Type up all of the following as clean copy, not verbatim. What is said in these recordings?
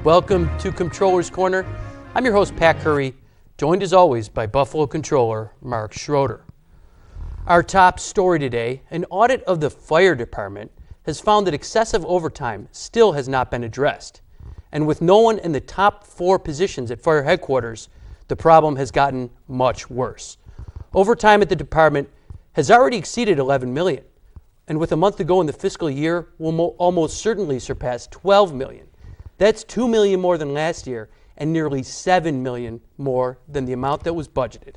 Welcome to Comptroller's Corner. I'm your host, Pat Curry, joined as always by Buffalo Comptroller Mark Schroeder. Our top story today, an audit of the fire department has found that excessive overtime still has not been addressed. And with no one in the top 4 positions at fire headquarters, the problem has gotten much worse. Overtime at the department has already exceeded $11 million. And with a month to go in the fiscal year, will almost certainly surpass $12 million. That's $2 million more than last year and nearly $7 million more than the amount that was budgeted.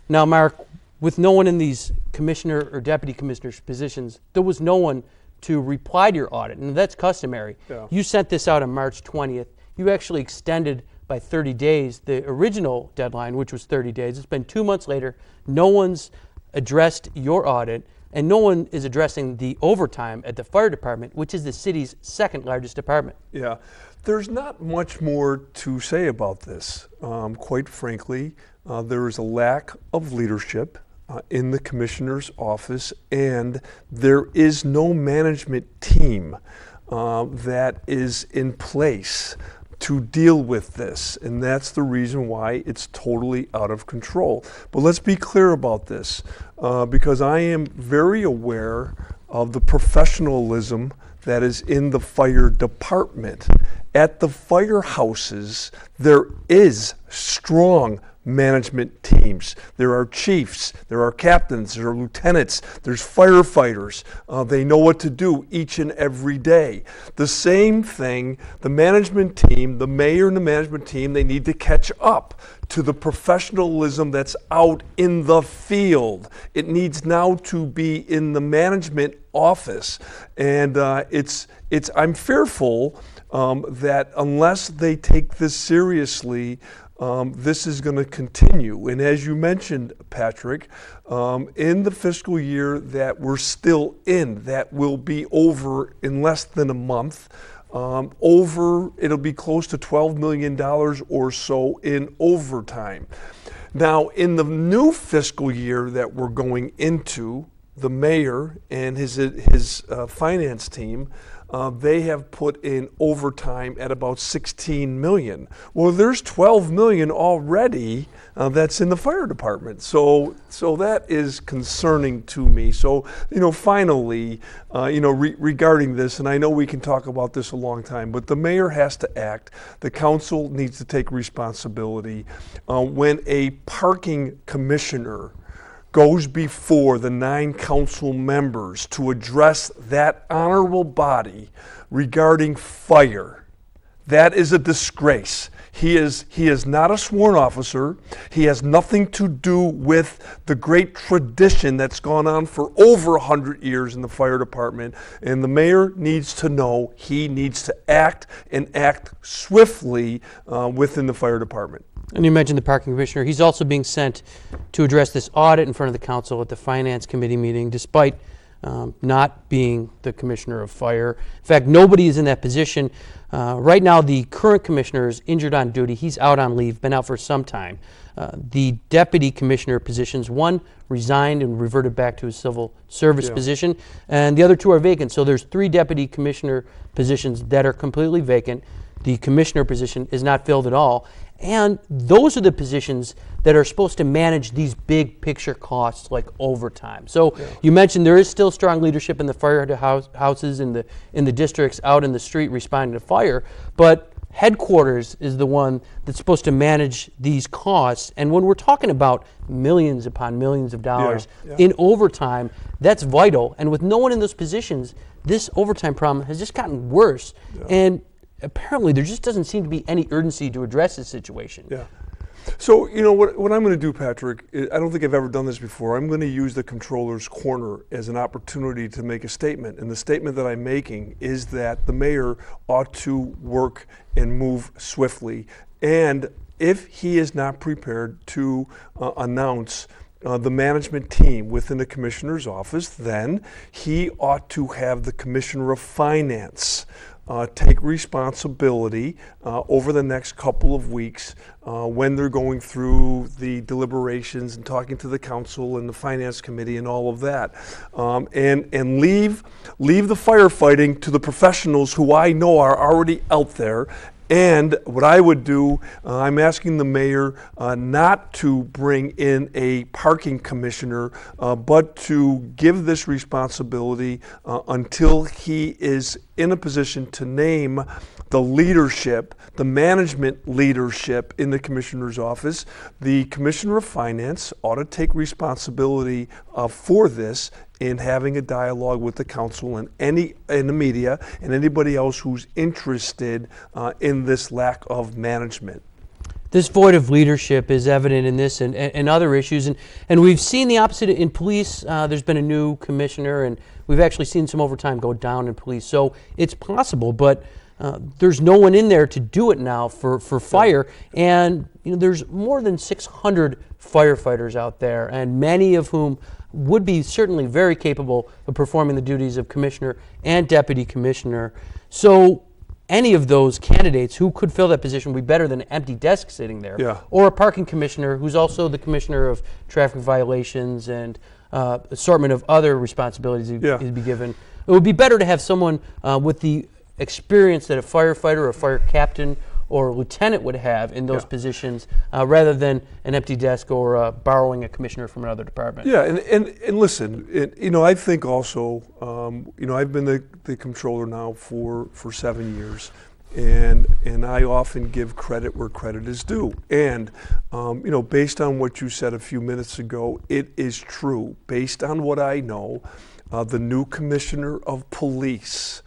Now, Mark, with no one in these commissioner or deputy commissioner's positions, there was no one to reply to your audit, and that's customary. Yeah. You sent this out on March 20th. You actually extended by 30 days the original deadline, which was 30 days. It's been 2 months later. No one's addressed your audit, and no one is addressing the overtime at the fire department, which is the city's second largest department. Yeah, there's not much more to say about this. Quite frankly, there is a lack of leadership in the commissioner's office, and there is no management team that is in place to deal with this, and that's the reason why it's totally out of control. But let's be clear about this, because I am very aware of the professionalism that is in the fire department. At the firehouses, there is strong management teams. There are chiefs, there are captains, there are lieutenants, there's firefighters. They know what to do each and every day. The same thing, the management team, the mayor and the management team, they need to catch up to the professionalism that's out in the field. It needs now to be in the management office. And I'm fearful that unless they take this seriously, this is going to continue. And as you mentioned, Patrick, in the fiscal year that we're still in, that will be over in less than a month, it'll be close to $12 million or so in overtime. Now, in the new fiscal year that we're going into, the mayor and his finance team, they have put in overtime at about $16 million. Well, there's $12 million already that's in the fire department. So that is concerning to me. So, finally, regarding this, and I know we can talk about this a long time, but the mayor has to act. The council needs to take responsibility. When a parking commissioner goes before the 9 council members to address that honorable body regarding fire, that is a disgrace. He is not a sworn officer. He has nothing to do with the great tradition that's gone on for over 100 years in the fire department. And the mayor needs to know he needs to act and act swiftly within the fire department. And you mentioned the parking commissioner. He's also being sent to address this audit in front of the council at the finance committee meeting, despite not being the commissioner of fire. In fact, nobody is in that position. Right now, the current commissioner is injured on duty. He's out on leave, been out for some time. The deputy commissioner positions, one resigned and reverted back to his civil service position, and the other 2 are vacant. So there's 3 deputy commissioner positions that are completely vacant. The commissioner position is not filled at all. And those are the positions that are supposed to manage these big picture costs like overtime. So you mentioned there is still strong leadership in the fire houses in the districts out in the street responding to fire, but headquarters is the one that's supposed to manage these costs. And when we're talking about millions upon millions of dollars in overtime, that's vital. And with no one in those positions, this overtime problem has just gotten worse. And apparently there just doesn't seem to be any urgency to address this situation. Yeah. So, what I'm going to do, Patrick, I don't think I've ever done this before. I'm going to use the Comptroller's Corner as an opportunity to make a statement. And the statement that I'm making is that the mayor ought to work and move swiftly. And if he is not prepared to announce the management team within the commissioner's office, then he ought to have the commissioner of finance take responsibility over the next couple of weeks when they're going through the deliberations and talking to the council and the finance committee and all of that, and leave the firefighting to the professionals who I know are already out there, And what I would do, I'm asking the mayor not to bring in a parking commissioner, but to give this responsibility until he is in a position to name the leadership, the management leadership in the commissioner's office. The commissioner of finance ought to take responsibility for this in having a dialogue with the council and the media and anybody else who's interested in this lack of management. This void of leadership is evident in this and other issues, and we've seen the opposite in police. There's been a new commissioner, and we've actually seen some overtime go down in police. So it's possible, but there's no one in there to do it now for fire. And there's more than 600 firefighters out there, and many of whom would be certainly very capable of performing the duties of commissioner and deputy commissioner. So any of those candidates who could fill that position would be better than an empty desk sitting there. Yeah. Or a parking commissioner who's also the commissioner of traffic violations and assortment of other responsibilities he'd be given. It would be better to have someone with the experience that a firefighter or a fire captain or a lieutenant would have in those positions, rather than an empty desk or borrowing a commissioner from another department. Yeah, and listen, I think also, I've been the comptroller now for 7 years, and I often give credit where credit is due. And based on what you said a few minutes ago, it is true. Based on what I know, the new commissioner of police,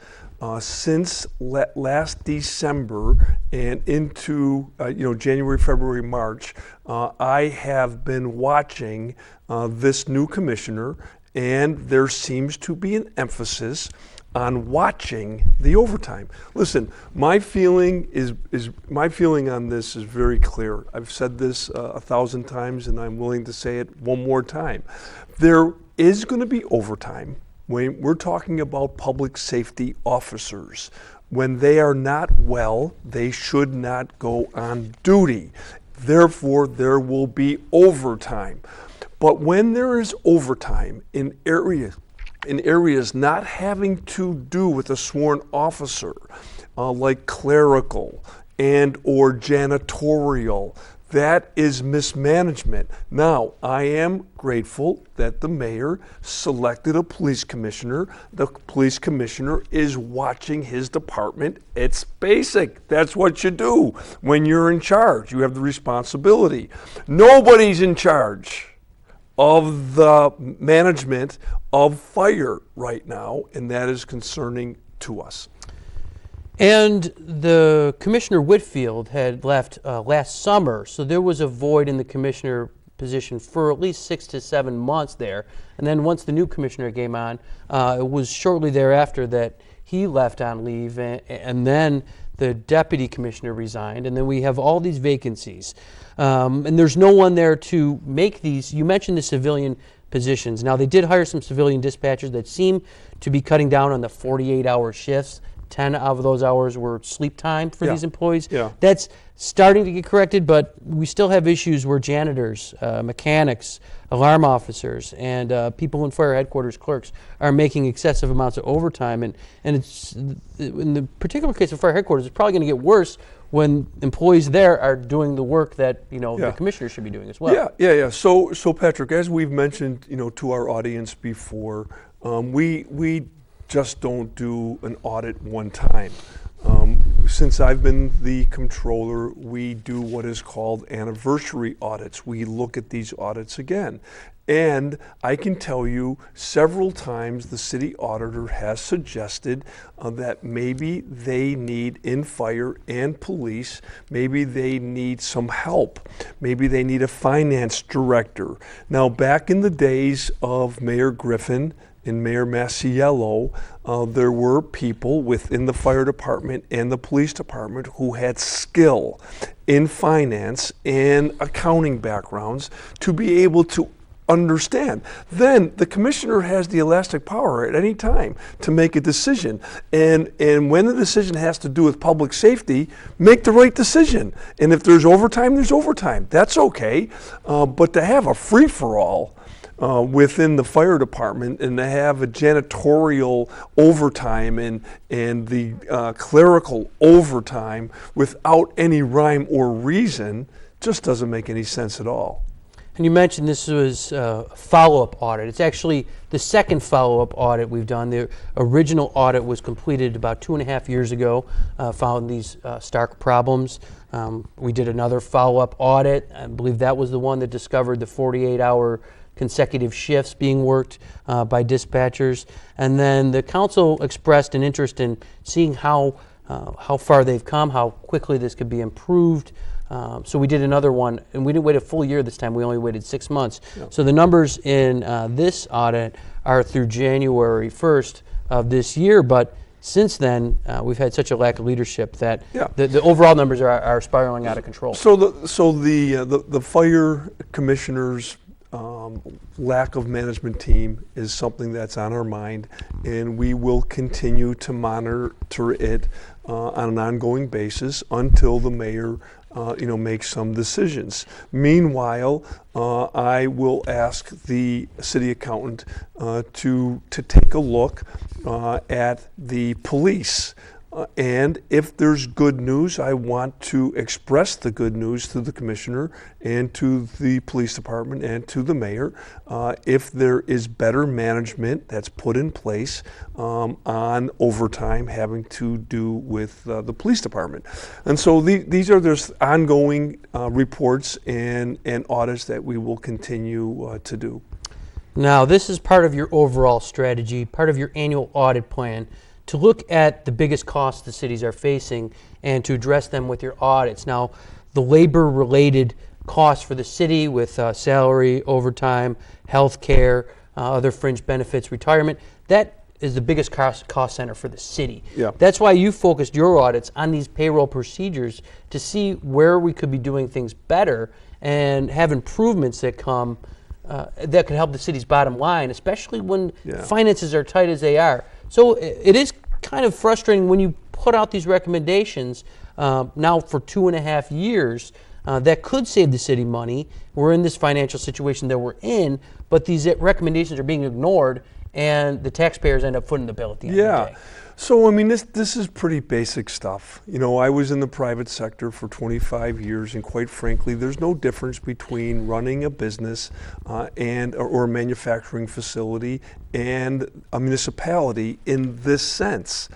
since last December and into January, February, March, I have been watching this new commissioner, and there seems to be an emphasis on watching the overtime. Listen, my feeling on this is very clear. I've said this 1,000 times, and I'm willing to say it one more time. There is going to be overtime. When we're talking about public safety officers, when they are not well, they should not go on duty. Therefore, there will be overtime. But when there is overtime in areas not having to do with a sworn officer, like clerical and or janitorial, that is mismanagement. Now, I am grateful that the mayor selected a police commissioner. The police commissioner is watching his department. It's basic. That's what you do when you're in charge. You have the responsibility. Nobody's in charge of the management of fire right now, and that is concerning to us. And the Commissioner Whitfield had left last summer, so there was a void in the commissioner position for at least 6 to 7 months there. And then once the new commissioner came on, it was shortly thereafter that he left on leave, and then the deputy commissioner resigned, and then we have all these vacancies. And there's no one there to make these. You mentioned the civilian positions. Now, they did hire some civilian dispatchers that seem to be cutting down on the 48-hour shifts. 10 of those hours were sleep time for these employees. Yeah. That's starting to get corrected, but we still have issues where janitors, mechanics, alarm officers, and people in fire headquarters clerks are making excessive amounts of overtime. And it's, in the particular case of fire headquarters, it's probably going to get worse when employees there are doing the work that the commissioner should be doing as well. Yeah. So Patrick, as we've mentioned, to our audience before, we just don't do an audit one time. Since I've been the comptroller, we do what is called anniversary audits. We look at these audits again. And I can tell you several times the city auditor has suggested that maybe they need, in fire and police, maybe they need some help. Maybe they need a finance director. Now, back in the days of Mayor Griffin and Mayor Masiello, there were people within the fire department and the police department who had skill in finance and accounting backgrounds to be able to understand. Then the commissioner has the elastic power at any time to make a decision. And when the decision has to do with public safety, make the right decision. And if there's overtime, there's overtime. That's okay. But to have a free-for-all within the fire department, and to have a janitorial overtime and the clerical overtime without any rhyme or reason just doesn't make any sense at all. And you mentioned this was a follow-up audit. It's actually the second follow-up audit we've done. The original audit was completed about 2.5 years ago, found these stark problems. We did another follow-up audit. I believe that was the one that discovered the 48-hour consecutive shifts being worked by dispatchers. And then the council expressed an interest in seeing how far they've come, how quickly this could be improved. So we did another one, and we didn't wait a full year this time. We only waited 6 months. Yeah. So the numbers in this audit are through January 1st of this year, but since then, we've had such a lack of leadership that the overall numbers are spiraling out of control. So the fire commissioners' lack of management team is something that's on our mind, and we will continue to monitor it on an ongoing basis until the mayor make some decisions. Meanwhile, I will ask the city accountant to take a look at the police. And if there's good news, I want to express the good news to the commissioner and to the police department and to the mayor. If there is better management that's put in place on overtime having to do with the police department. And so these are just ongoing reports and audits that we will continue to do. Now, this is part of your overall strategy, part of your annual audit plan, to look at the biggest costs the cities are facing and to address them with your audits. Now, the labor-related costs for the city with salary, overtime, health care, other fringe benefits, retirement, that is the biggest cost center for the city. Yeah. That's why you focused your audits on these payroll procedures to see where we could be doing things better and have improvements that come that could help the city's bottom line, especially when finances are tight as they are. So it is kind of frustrating when you put out these recommendations now for 2.5 years that could save the city money. We're in this financial situation that we're in, but these recommendations are being ignored, and the taxpayers end up footing the bill at the end of the day. So, I mean, this is pretty basic stuff. You know, I was in the private sector for 25 years, and quite frankly, there's no difference between running a business or a manufacturing facility and a municipality in this sense.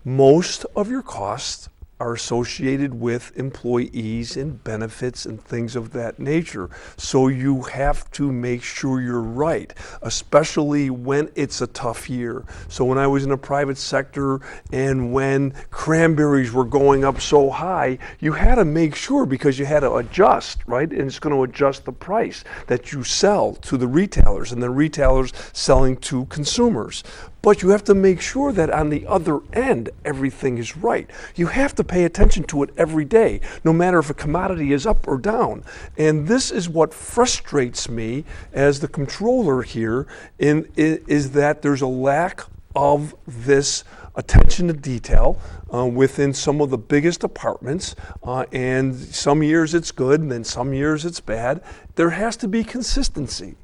Most of your costs are associated with employees and benefits and things of that nature. So you have to make sure you're right, especially when it's a tough year. So when I was in the private sector and when cranberries were going up so high, you had to make sure, because you had to adjust, right? And it's going to adjust the price that you sell to the retailers and the retailers selling to consumers. But you have to make sure that on the other end, everything is right. You have to pay attention to it every day, no matter if a commodity is up or down. And this is what frustrates me as the comptroller here, is that there's a lack of this attention to detail within some of the biggest departments, and some years it's good, and then some years it's bad. There has to be consistency.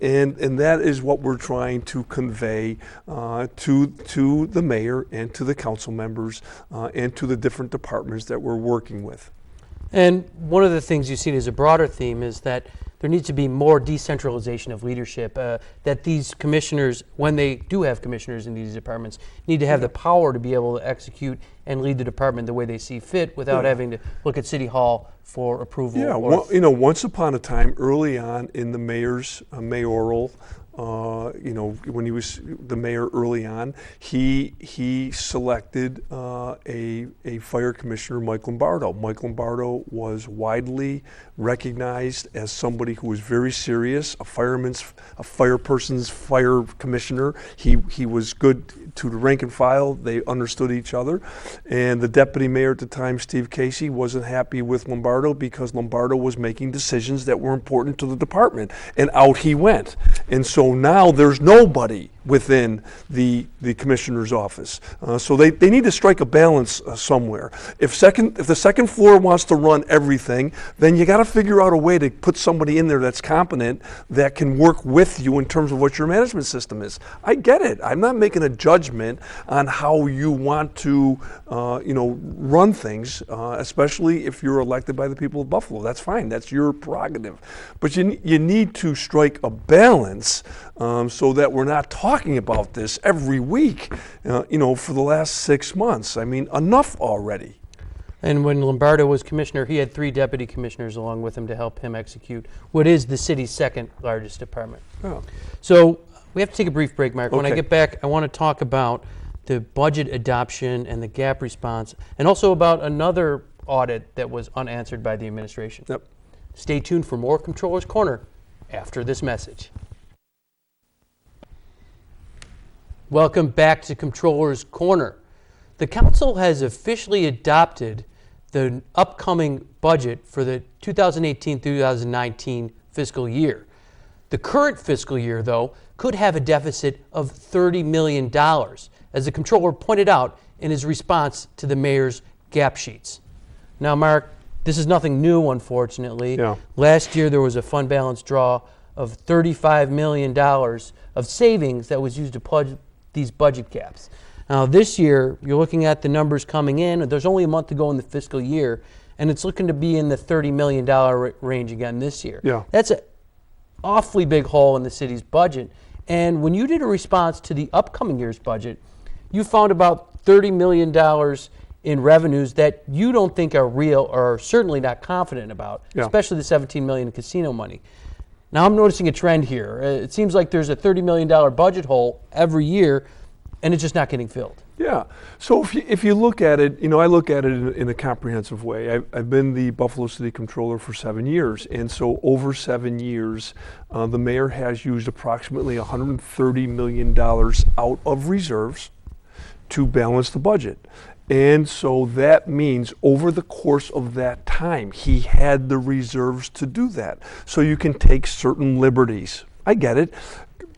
And that is what we're trying to convey to the mayor and to the council members and to the different departments that we're working with. And one of the things you've seen as a broader theme is that there needs to be more decentralization of leadership, that these commissioners, when they do have commissioners in these departments, need to have the power to be able to execute and lead the department the way they see fit without having to look at City Hall for approval. Yeah, once upon a time, early on in the mayor's mayoral, when he was the mayor early on, he selected a fire commissioner, Mike Lombardo. Mike Lombardo was widely recognized as somebody who was very serious, a fireperson's fire commissioner. He was good to the rank and file. They understood each other. And the deputy mayor at the time, Steve Casey, wasn't happy with Lombardo because Lombardo was making decisions that were important to the department. And out he went. And so now there's nobody within the commissioner's office. So they need to strike a balance somewhere. If the second floor wants to run everything, then you got to figure out a way to put somebody in there that's competent, that can work with you in terms of what your management system is. I get it. I'm not making a judgment on how you want to run things, especially if you're elected by the people of Buffalo. That's fine. That's your prerogative. But you need to strike a balance so that we're not talking about this every week, for the last 6 months. I mean, enough already. And when Lombardo was commissioner, he had 3 deputy commissioners along with him to help him execute what is the city's second largest department. Oh. So we have to take a brief break, Mark. When I Okay. get back, I want to talk about the budget adoption and the gap response, and also about another audit that was unanswered by the administration. Yep. Stay tuned for more Comptroller's Corner after this message. Welcome back to Comptroller's Corner. The council has officially adopted the upcoming budget for the 2018-2019 fiscal year. The current fiscal year, though, could have a deficit of $30 million, as the comptroller pointed out in his response to the mayor's gap sheets. Now, Mark, this is nothing new, unfortunately. Yeah. Last year, there was a fund balance draw of $35 million of savings that was used to plug these budget gaps. Now, this year, you're looking at the numbers coming in. There's only a month to go in the fiscal year, and it's looking to be in the $30 million range again this year. Yeah. That's an awfully big hole in the city's budget. And when you did a response to the upcoming year's budget, you found about $30 million in revenues that you don't think are real, or certainly not confident about, Yeah. especially the $17 million in casino money. Now, I'm noticing a trend here. It seems like there's a $30 million budget hole every year, and it's just not getting filled. Yeah. So if you look at it, I look at it in a comprehensive way. I've been the Buffalo City Comptroller for 7 years, and so over 7 years, the mayor has used approximately $130 million out of reserves to balance the budget. And so that means over the course of that time, he had the reserves to do that. So you can take certain liberties. I get it.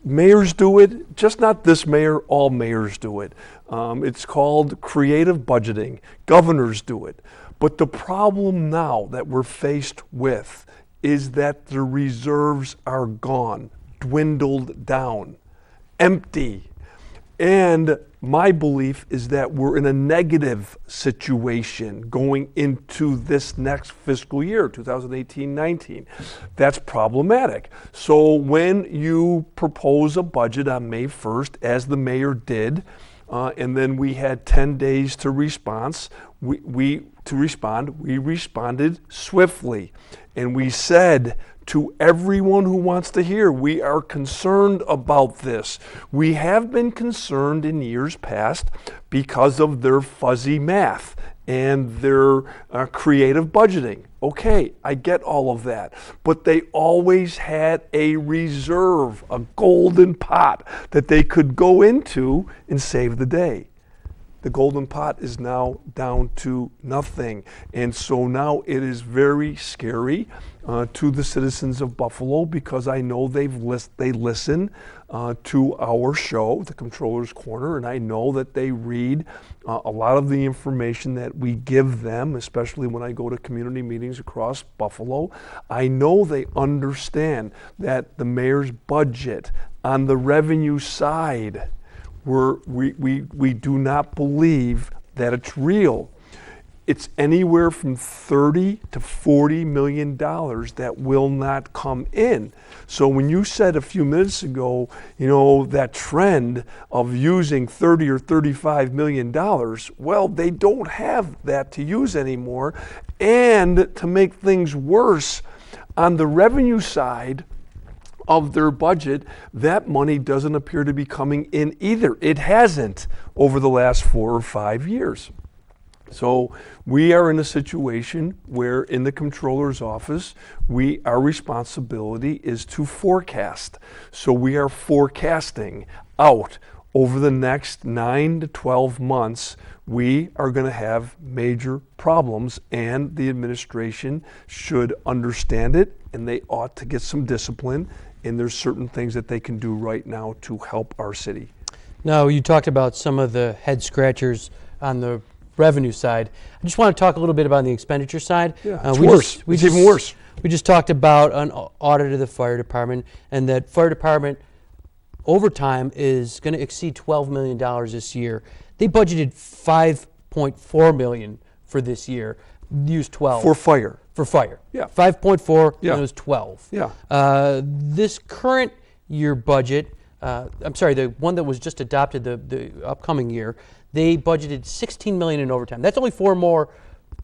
Mayors do it, just not this mayor, all mayors do it. It's called creative budgeting. Governors do it. But the problem now that we're faced with is that the reserves are gone, dwindled down, empty. And my belief is that we're in a negative situation going into this next fiscal year, 2018-19. That's problematic. So when you propose a budget on May 1st, as the mayor did, and then we had 10 days to respond, we responded swiftly. And we said to everyone who wants to hear, we are concerned about this. We have been concerned in years past because of their fuzzy math and their creative budgeting. Okay, I get all of that. But they always had a reserve, a golden pot that they could go into and save the day. The golden pot is now down to nothing. And so now it is very scary to the citizens of Buffalo, because I know they listen to our show, the Comptroller's Corner, and I know that they read a lot of the information that we give them, especially when I go to community meetings across Buffalo. I know they understand that the mayor's budget on the revenue side, we do not believe that it's real. It's anywhere from $30 to $40 million that will not come in. So when you said a few minutes ago, that trend of using $30 or $35 million, well, they don't have that to use anymore. And to make things worse, on the revenue side of their budget, that money doesn't appear to be coming in either. It hasn't over the last 4 or 5 years. So we are in a situation where in the Comptroller's office, our responsibility is to forecast. So we are forecasting out over the next 9 to 12 months, we are going to have major problems, and the administration should understand it, and they ought to get some discipline and there's certain things that they can do right now to help our city. Now, you talked about some of the head scratchers on the revenue side. I just want to talk a little bit about the expenditure side. Yeah, it's worse. It's even worse. We just talked about an audit of the fire department, and that fire department overtime is going to exceed $12 million this year. They budgeted $5.4 million for this year. Used 12 For fire. for fire. Yeah. 5.4. Yeah. And it was 12. Yeah. This current year budget, I'm sorry, the one that was just adopted the upcoming year, they budgeted $16 million in overtime. That's only 4 more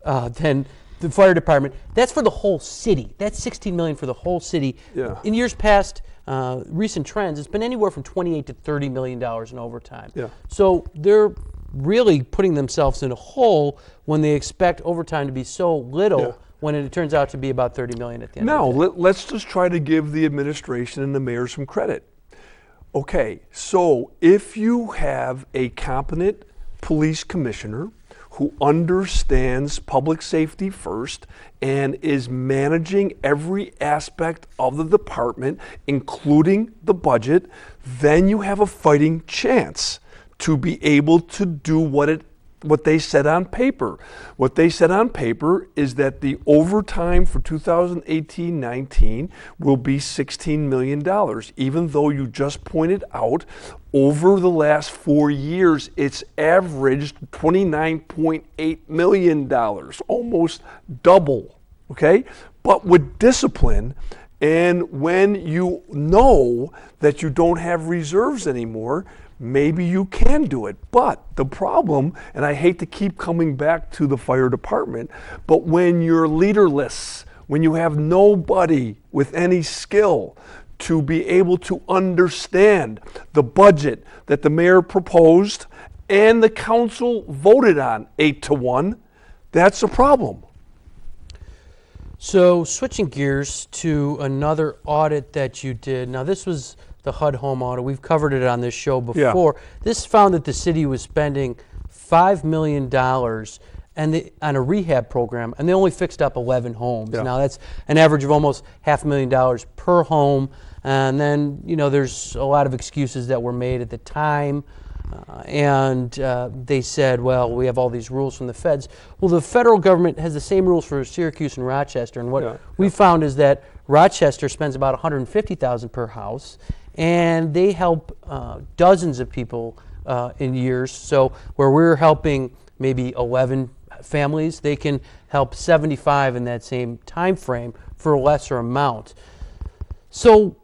than the fire department. That's for the whole city. That's $16 million for the whole city. Yeah. In years past, recent trends, it's been anywhere from $28 to $30 million in overtime. Yeah. So they're really putting themselves in a hole when they expect overtime to be so little, Yeah. when it turns out to be about $30 million at the end Now, of the day. let's just try to give the administration and the mayor some credit. Okay, so if you have a competent police commissioner who understands public safety first and is managing every aspect of the department, including the budget, then you have a fighting chance to be able to do what they said on paper. What they said on paper is that the overtime for 2018-19 will be $16 million, even though you just pointed out over the last 4 years, it's averaged $29.8 million, almost double, okay? But with discipline, and when you know that you don't have reserves anymore, maybe you can do it. But the problem, and I hate to keep coming back to the fire department, but when you're leaderless, when you have nobody with any skill to be able to understand the budget that the mayor proposed and the council voted on 8-1, that's a problem. So switching gears to another audit that you did. Now this was the HUD home audit. We've covered it on this show before. This found that the city was spending $5 million on a rehab program, and they only fixed up 11 homes. Yeah. Now that's an average of almost $500,000 per home. And then, there's a lot of excuses that were made at the time. And they said, well, we have all these rules from the feds. Well, the federal government has the same rules for Syracuse and Rochester. And what we found is that Rochester spends about $150,000 per house, and they help dozens of people in years. So where we're helping maybe 11 families, they can help 75 in that same time frame for a lesser amount. So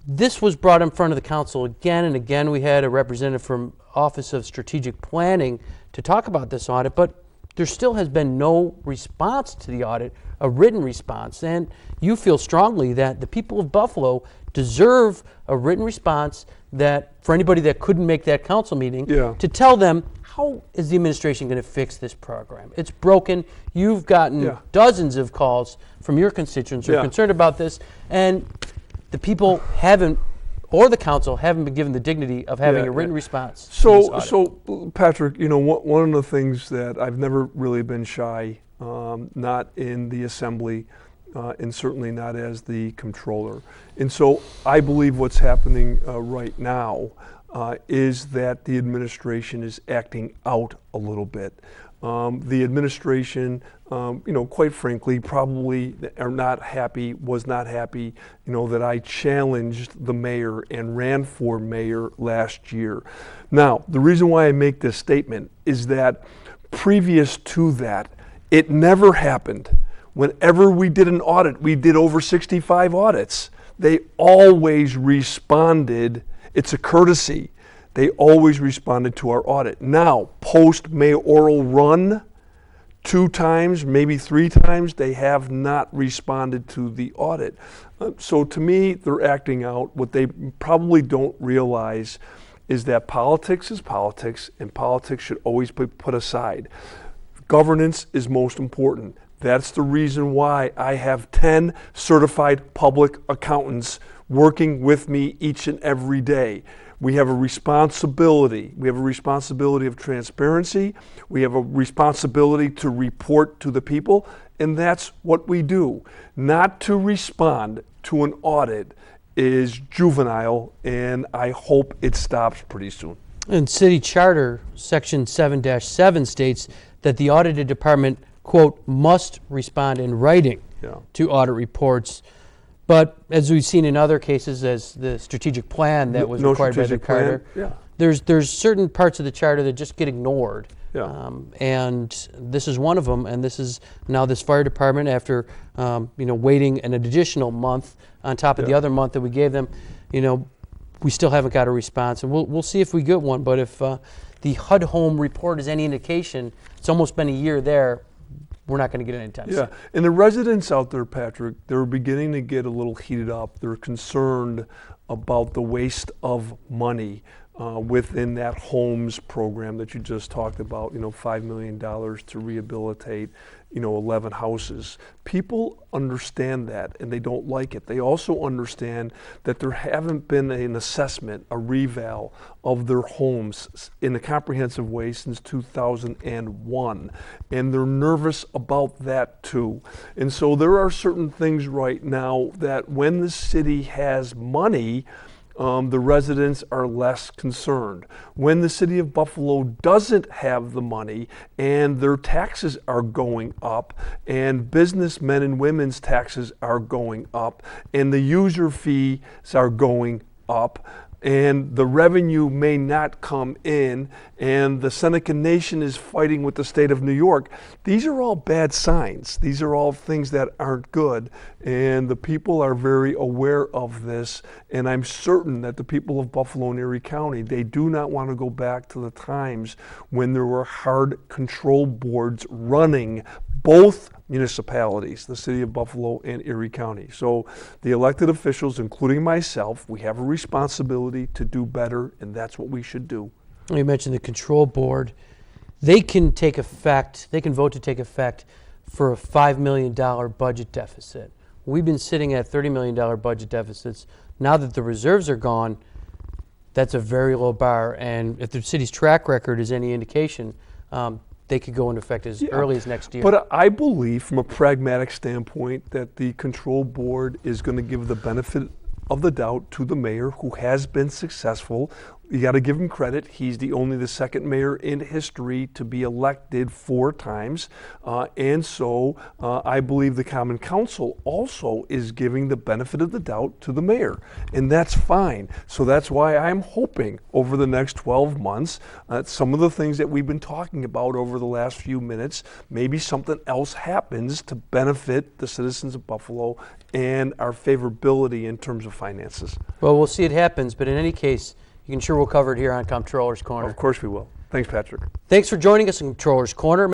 this was brought in front of the council again and again. We had a representative from Office of Strategic Planning to talk about this audit, but there still has been no response to the audit, a written response. And you feel strongly that the people of Buffalo deserve a written response that for anybody that couldn't make that council meeting to tell them, how is the administration going to fix this program? It's broken. You've gotten dozens of calls from your constituents who are concerned about this, and the people haven't, or the council haven't been given the dignity of having a written response. So Patrick, one of the things that I've never really been shy, not in the assembly, and certainly not as the comptroller. And so I believe what's happening right now is that the administration is acting out a little bit. The administration, quite frankly, probably was not happy, that I challenged the mayor and ran for mayor last year. Now, the reason why I make this statement is that previous to that, it never happened. Whenever we did an audit, we did over 65 audits. They always responded. It's a courtesy. They always responded to our audit. Now, post-mayoral run, 2 times, maybe 3 times, they have not responded to the audit. So to me, they're acting out. What they probably don't realize is that politics is politics, and politics should always be put aside. Governance is most important. That's the reason why I have 10 certified public accountants working with me each and every day. We have a responsibility. We have a responsibility of transparency. We have a responsibility to report to the people, and that's what we do. Not to respond to an audit is juvenile, and I hope it stops pretty soon. And city charter, section 7-7 states that the audited department, quote, must respond in writing Yeah. to audit reports. But as we've seen in other cases, as the strategic plan that was No required by the strategic plan, charter, yeah. there's certain parts of the charter that just get ignored. Yeah. And this is one of them. And this is now this fire department, after waiting an additional month on top of the Yeah. other month that we gave them, we still haven't got a response. And we'll see if we get one. But if the HUD Home report is any indication, it's almost been a year there. We're not going to get it anytime soon. Yeah, and the residents out there, Patrick, they're beginning to get a little heated up. They're concerned about the waste of money within that homes program that you just talked about, $5 million to rehabilitate, 11 houses. People understand that and they don't like it. They also understand that there haven't been an assessment, a reval of their homes in a comprehensive way since 2001. And they're nervous about that too. And so there are certain things right now that when the city has money, the residents are less concerned. When the city of Buffalo doesn't have the money and their taxes are going up and businessmen and women's taxes are going up and the user fees are going up and the revenue may not come in and the Seneca Nation is fighting with the state of New York, these are all bad signs. These are all things that aren't good, and the people are very aware of this, and I'm certain that the people of Buffalo and Erie County, they do not want to go back to the times when there were hard control boards running both municipalities, the city of Buffalo and Erie County. So the elected officials, including myself, we have a responsibility to do better, and that's what we should do. You mentioned the control board. They can take effect, they can vote to take effect for a $5 million budget deficit. We've been sitting at $30 million budget deficits. Now that the reserves are gone, that's a very low bar. And if the city's track record is any indication, they could go into effect as early as next year. But I believe from a pragmatic standpoint that the control board is going to give the benefit of the doubt to the mayor, who has been successful. You got to give him credit. He's the second mayor in history to be elected 4 times. And so I believe the Common Council also is giving the benefit of the doubt to the mayor. And that's fine. So that's why I'm hoping over the next 12 months, some of the things that we've been talking about over the last few minutes, maybe something else happens to benefit the citizens of Buffalo and our favorability in terms of finances. Well, we'll see it happens, but in any case, you can sure we'll cover it here on Comptroller's Corner. Of course we will. Thanks, Patrick. Thanks for joining us in Comptroller's Corner.